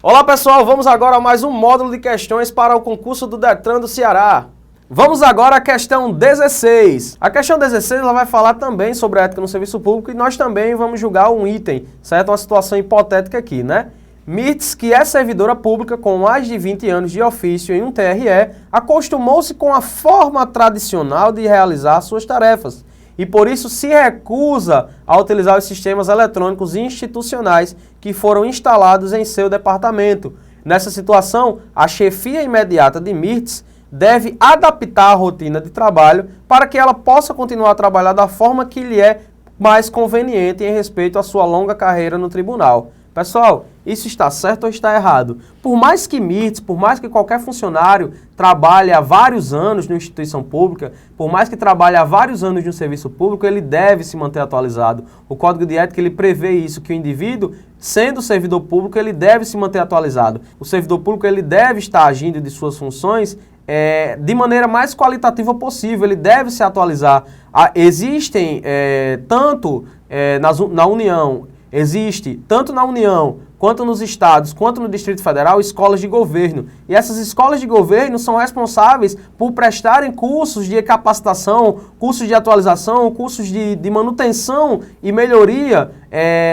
Olá pessoal, vamos agora a mais um módulo de questões para o concurso do Detran do Ceará. Vamos agora à questão 16. A questão 16 ela vai falar também sobre a ética no serviço público e nós também vamos julgar um item, certo? Uma situação hipotética aqui, né? Mirtz, que é servidora pública com mais de 20 anos de ofício em um TRE, acostumou-se com a forma tradicional de realizar suas tarefas e por isso se recusa a utilizar os sistemas eletrônicos institucionais que foram instalados em seu departamento. Nessa situação, a chefia imediata de Mirtz deve adaptar a rotina de trabalho para que ela possa continuar a trabalhar da forma que lhe é mais conveniente em respeito à sua longa carreira no tribunal. Pessoal, isso está certo ou está errado? Por mais que Mirtz, por mais que qualquer funcionário trabalhe há vários anos numa instituição pública, por mais que trabalhe há vários anos no serviço público, ele deve se manter atualizado. O Código de Ética ele prevê isso, que o indivíduo, sendo servidor público, ele deve se manter atualizado. O servidor público ele deve estar agindo de suas funções de maneira mais qualitativa possível, ele deve se atualizar. Existem na União, existe tanto na União, quanto nos estados, quanto no Distrito Federal, escolas de governo. E essas escolas de governo são responsáveis por prestarem cursos de capacitação, cursos de atualização, cursos de manutenção e melhoria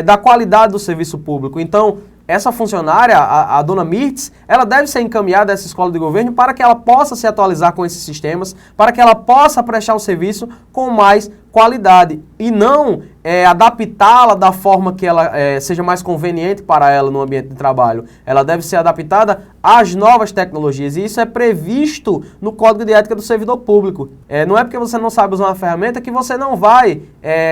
da qualidade do serviço público. Então, essa funcionária, a dona Mirtz, ela deve ser encaminhada a essa escola de governo para que ela possa se atualizar com esses sistemas, para que ela possa prestar o serviço com mais qualidade e não adaptá-la da forma que ela seja mais conveniente para ela no ambiente de trabalho. Ela deve ser adaptada às novas tecnologias e isso é previsto no Código de Ética do Servidor Público. Não é porque você não sabe usar uma ferramenta que você não vai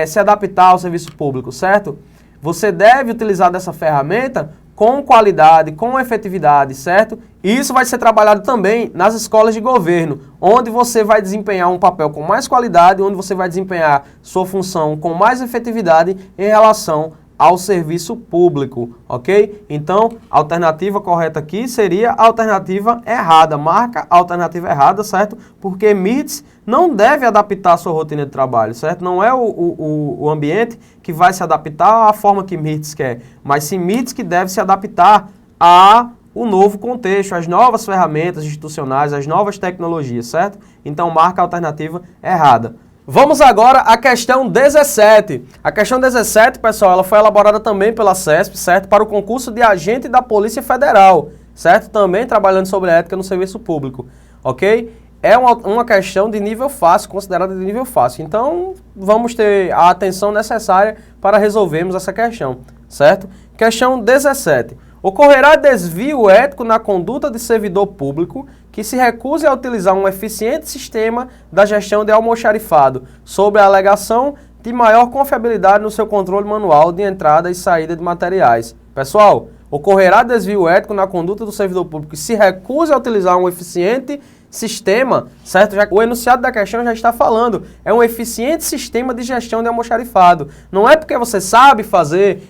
se adaptar ao serviço público, certo? Você deve utilizar dessa ferramenta com qualidade, com efetividade, certo? E isso vai ser trabalhado também nas escolas de governo, onde você vai desempenhar um papel com mais qualidade, onde você vai desempenhar sua função com mais efetividade em relação ao serviço público, ok? Então, a alternativa correta aqui seria a alternativa errada. Marca a alternativa errada, certo? Porque Mirtz não deve adaptar a sua rotina de trabalho, certo? Não é o ambiente que vai se adaptar à forma que Mirtz quer, mas sim Mirtz que deve se adaptar ao novo contexto, às novas ferramentas institucionais, às novas tecnologias, certo? Então, marca a alternativa errada. Vamos agora à questão 17. A questão 17, pessoal, ela foi elaborada também pela CESP, certo? Para o concurso de agente da Polícia Federal, certo? Também trabalhando sobre a ética no serviço público, ok? É uma questão de nível fácil, considerada de nível fácil. Então, vamos ter a atenção necessária para resolvermos essa questão, certo? Questão 17. Ocorrerá desvio ético na conduta de servidor público que se recuse a utilizar um eficiente sistema da gestão de almoxarifado, sob a alegação de maior confiabilidade no seu controle manual de entrada e saída de materiais. Pessoal, ocorrerá desvio ético na conduta do servidor público que se recuse a utilizar um eficiente sistema, certo? O enunciado da questão já está falando, é um eficiente sistema de gestão de almoxarifado. Não é porque você sabe fazer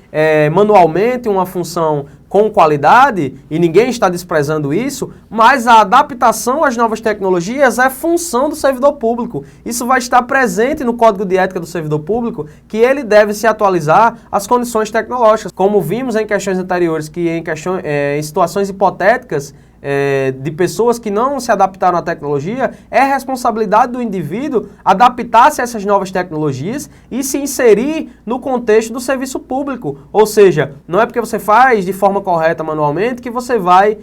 manualmente uma função com qualidade, e ninguém está desprezando isso, mas a adaptação às novas tecnologias é função do servidor público. Isso vai estar presente no Código de Ética do Servidor Público, que ele deve se atualizar às condições tecnológicas. Como vimos em questões anteriores, que em situações hipotéticas, de pessoas que não se adaptaram à tecnologia, é responsabilidade do indivíduo adaptar-se a essas novas tecnologias e se inserir no contexto do serviço público. Ou seja, não é porque você faz de forma correta manualmente que você vai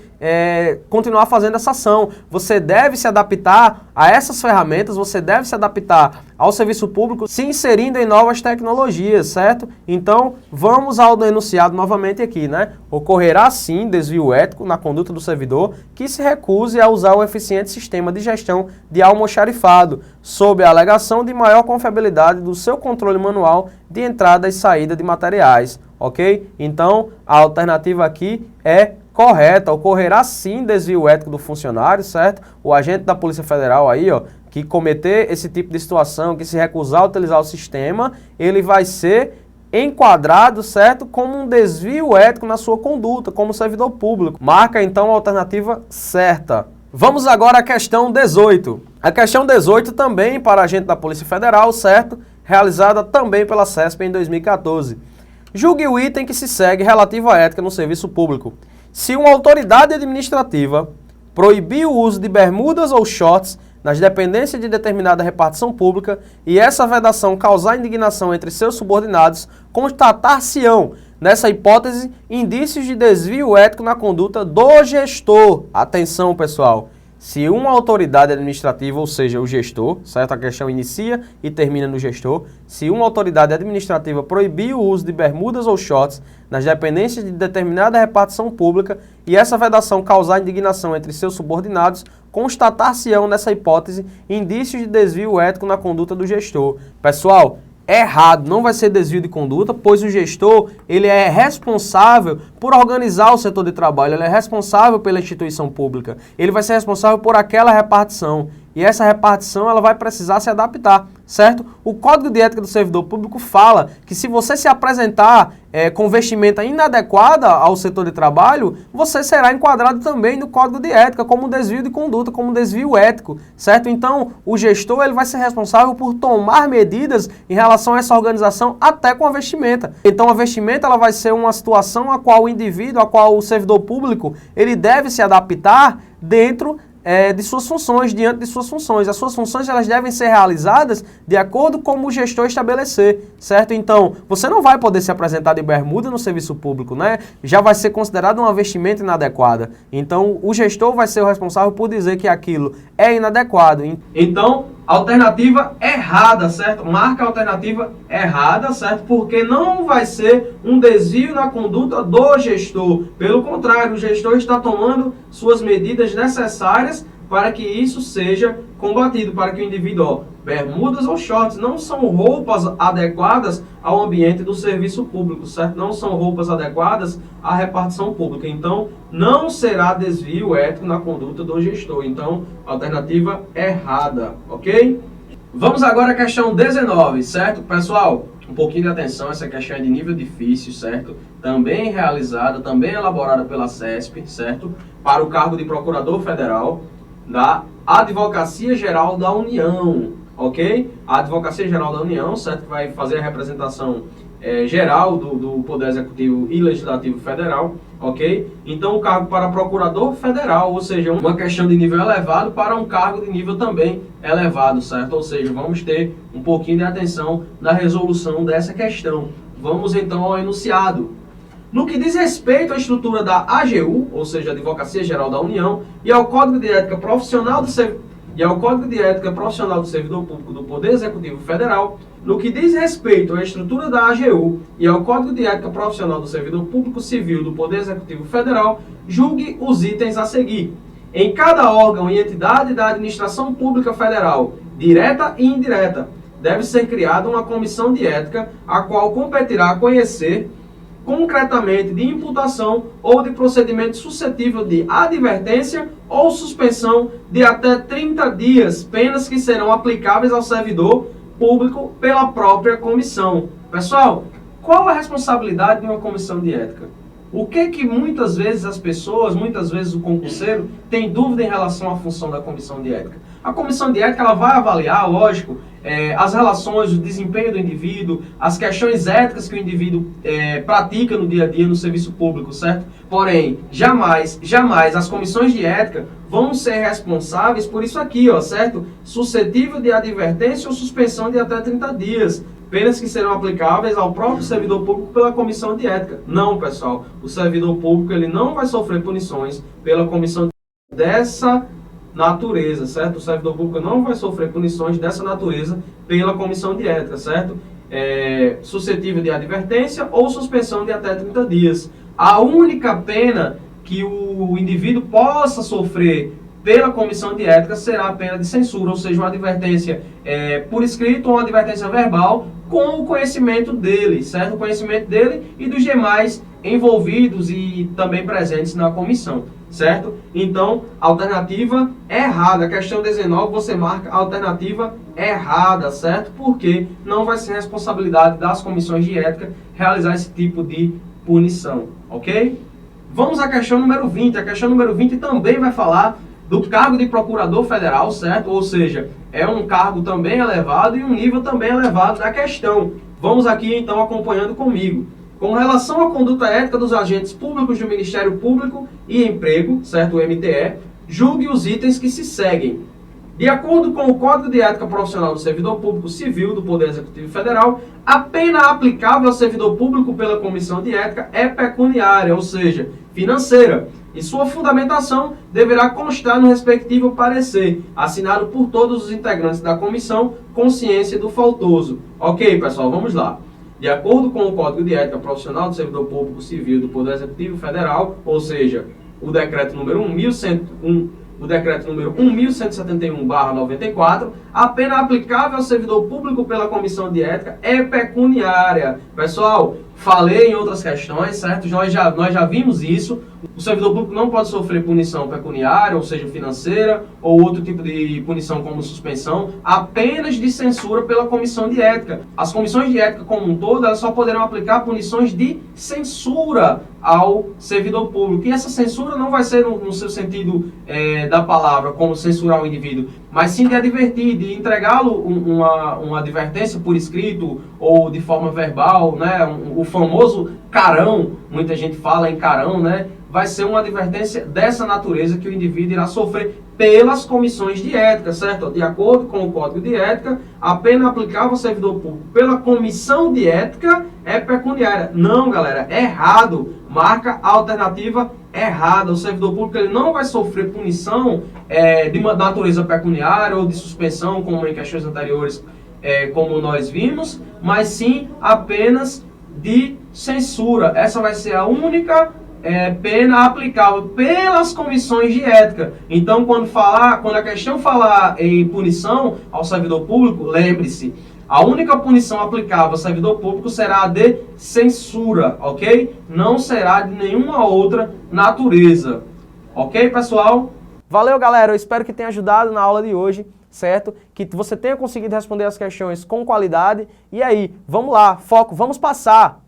continuar fazendo essa ação. Você deve se adaptar a essas ferramentas, você deve se adaptar ao serviço público se inserindo em novas tecnologias, certo? Então, vamos ao enunciado novamente aqui, né? Ocorrerá sim desvio ético na conduta do servidor que se recuse a usar o eficiente sistema de gestão de almoxarifado, sob a alegação de maior confiabilidade do seu controle manual de entrada e saída de materiais, ok? Então, a alternativa aqui é correta, ocorrerá sim desvio ético do funcionário, certo? O agente da Polícia Federal aí, ó, que cometer esse tipo de situação, que se recusar a utilizar o sistema, ele vai ser enquadrado, certo, como um desvio ético na sua conduta, como servidor público. Marca, então, a alternativa certa. Vamos agora à questão 18. A questão 18 também para agente da Polícia Federal, certo? Realizada também pela CESP em 2014. Julgue o item que se segue relativo à ética no serviço público. Se uma autoridade administrativa proibir o uso de bermudas ou shorts nas dependências de determinada repartição pública e essa vedação causar indignação entre seus subordinados, constatar-se-ão, nessa hipótese, indícios de desvio ético na conduta do gestor. Atenção, pessoal. Se uma autoridade administrativa, ou seja, o gestor, certo? A questão inicia e termina no gestor. Se uma autoridade administrativa proibir o uso de bermudas ou shorts nas dependências de determinada repartição pública e essa vedação causar indignação entre seus subordinados, constatar-se-ão nessa hipótese indícios de desvio ético na conduta do gestor. Pessoal, é errado, não vai ser desvio de conduta, pois o gestor ele é responsável por organizar o setor de trabalho, ele é responsável pela instituição pública, ele vai ser responsável por aquela repartição. E essa repartição ela vai precisar se adaptar, certo? O Código de Ética do Servidor Público fala que se você se apresentar com vestimenta inadequada ao setor de trabalho, você será enquadrado também no Código de Ética como desvio de conduta, como desvio ético, certo? Então, o gestor ele vai ser responsável por tomar medidas em relação a essa organização até com a vestimenta. Então, a vestimenta ela vai ser uma situação a qual o indivíduo, a qual o servidor público, ele deve se adaptar dentro de suas funções, diante de suas funções. As suas funções elas devem ser realizadas de acordo com o gestor estabelecer, certo? Então, você não vai poder se apresentar de bermuda no serviço público, né? Já vai ser considerado uma vestimenta inadequada. Então, o gestor vai ser o responsável por dizer que aquilo é inadequado. Então, alternativa errada, certo? Marca a alternativa errada, certo? Porque não vai ser um desvio na conduta do gestor. Pelo contrário, o gestor está tomando suas medidas necessárias para que isso seja combatido, para que o indivíduo, bermudas ou shorts, não são roupas adequadas ao ambiente do serviço público, certo? Não são roupas adequadas à repartição pública. Então, não será desvio ético na conduta do gestor. Então, alternativa errada, ok? Vamos agora à questão 19, certo? Pessoal, um pouquinho de atenção, essa questão é de nível difícil, certo? Também realizada, também elaborada pela CESP, certo? Para o cargo de Procurador Federal da Advocacia Geral da União, ok? A Advocacia Geral da União, certo? Que vai fazer a representação geral do Poder Executivo e Legislativo Federal, ok? Então, o cargo para Procurador Federal, ou seja, uma questão de nível elevado para um cargo de nível também elevado, certo? Ou seja, vamos ter um pouquinho de atenção na resolução dessa questão. Vamos, então, ao enunciado. No que diz respeito à estrutura da AGU, ou seja, Advocacia Geral da União, e ao Código de Ética Profissional do Servidor Público do Poder Executivo Federal, no que diz respeito à estrutura da AGU e ao Código de Ética Profissional do Servidor Público Civil do Poder Executivo Federal, julgue os itens a seguir. Em cada órgão e entidade da administração pública federal, direta e indireta, deve ser criada uma comissão de ética, a qual competirá conhecer concretamente de imputação ou de procedimento suscetível de advertência ou suspensão de até 30 dias, penas que serão aplicáveis ao servidor público pela própria comissão. Pessoal, qual a responsabilidade de uma comissão de ética? O que muitas vezes as pessoas, muitas vezes o concurseiro, tem dúvida em relação à função da comissão de ética? A comissão de ética ela vai avaliar, lógico, as relações, o desempenho do indivíduo, as questões éticas que o indivíduo pratica no dia a dia no serviço público, certo? Porém, jamais as comissões de ética vão ser responsáveis por isso aqui, ó, certo? Suscetível de advertência ou suspensão de até 30 dias. Penas que serão aplicáveis ao próprio servidor público pela comissão de ética. Não, pessoal, o servidor público ele não vai sofrer punições pela comissão dessa natureza, certo? O servidor público não vai sofrer punições dessa natureza pela comissão de ética, certo? Suscetível de advertência ou suspensão de até 30 dias. A única pena que o indivíduo possa sofrer pela comissão de ética será a pena de censura, ou seja, uma advertência por escrito ou uma advertência verbal com o conhecimento dele, certo? O conhecimento dele e dos demais envolvidos e também presentes na comissão, certo? Então, alternativa errada. A questão 19, você marca a alternativa errada, certo? Porque não vai ser responsabilidade das comissões de ética realizar esse tipo de punição, ok? Vamos à questão número 20. A questão número 20 também vai falar do cargo de Procurador Federal, certo? Ou seja, é um cargo também elevado e um nível também elevado da questão. Vamos aqui, então, acompanhando comigo. Com relação à conduta ética dos agentes públicos do Ministério Público e Emprego, certo? O MTE, julgue os itens que se seguem. De acordo com o Código de Ética Profissional do Servidor Público Civil do Poder Executivo Federal, a pena aplicável ao servidor público pela Comissão de Ética é pecuniária, ou seja, financeira, e sua fundamentação deverá constar no respectivo parecer, assinado por todos os integrantes da comissão, com ciência do faltoso. Ok, pessoal, vamos lá. De acordo com o Código de Ética Profissional do Servidor Público Civil do Poder Executivo Federal, ou seja, o decreto número 1171/94, a pena aplicável ao servidor público pela Comissão de Ética é pecuniária. Pessoal, falei em outras questões, certo? Nós já vimos isso. O servidor público não pode sofrer punição pecuniária, ou seja, financeira, ou outro tipo de punição como suspensão, apenas de censura pela Comissão de Ética. As comissões de ética como um todo, elas só poderão aplicar punições de censura ao servidor público. E essa censura não vai ser no seu sentido da palavra, como censurar o indivíduo, mas sim de advertir, de entregá-lo uma advertência por escrito ou de forma verbal, né? O famoso carão, muita gente fala em carão, né? Vai ser uma advertência dessa natureza que o indivíduo irá sofrer pelas comissões de ética, certo? De acordo com o Código de Ética, a pena aplicável ao servidor público pela comissão de ética é pecuniária. Não, galera, é errado. Marca a alternativa errada. O servidor público ele não vai sofrer punição de uma natureza pecuniária ou de suspensão, como em questões anteriores, como nós vimos, mas sim apenas de censura. Essa vai ser a única pena aplicável pelas comissões de ética. Então, quando a questão falar em punição ao servidor público, lembre-se, a única punição aplicável ao servidor público será a de censura, ok? Não será de nenhuma outra natureza. Ok, pessoal? Valeu, galera. Eu espero que tenha ajudado na aula de hoje, certo? Que você tenha conseguido responder as questões com qualidade. E aí, vamos lá, foco, vamos passar!